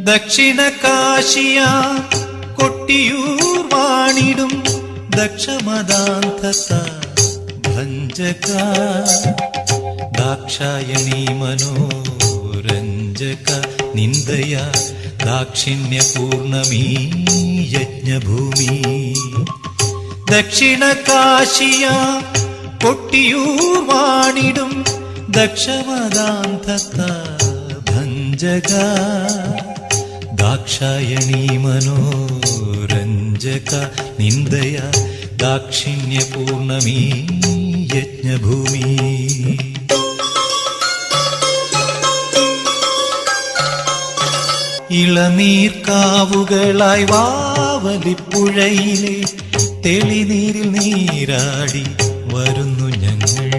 ദക്ഷിണ കാശിയ കൊട്ടിയൂർ വാണിടും ദക്ഷമദാന്തത ഭഞ്ജക ദാക്ഷായണീ മനോരഞ്ജക നിന്ദയ ദാക്ഷിണ്യപൂർണമീ യജ്ഞഭൂമി ദക്ഷിണ കാശിയ കൊട്ടിയൂർ വാണിടും ദക്ഷമദാന്തത ഭഞ്ജക ദാക്ഷായണീ മനോരഞ്ജക നിന്ദയ ദാക്ഷിണ്യപൂർണമീ യജ്ഞഭൂമി ഇളനീർക്കാവുകളായി വാവലിപ്പുഴയിലെ തെളിനീരിൽ നീരാടി വരുന്നു ഞങ്ങൾ